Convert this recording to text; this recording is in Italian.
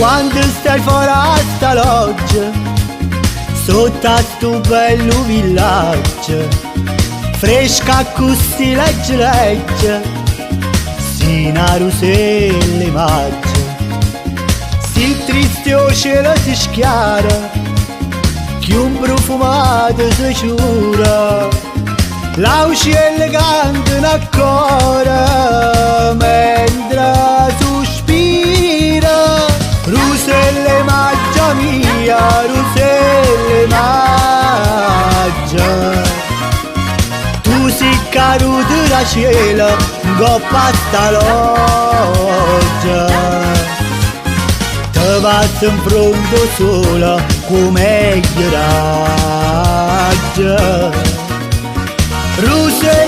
quando stai fuori a sta loggia, sotto a sto bello villaggio, fresca così legge legge, si naruselle maggia, si triste o cielo si schiara, che un profumato si ciura, l'aucielle cantano ancora mentre sospira. Ruselle maggia mia, ruselle maggia, tu sei caduto da cielo, coppa sta loggia, te passa in fronte sola come ghiaccia. Ruselle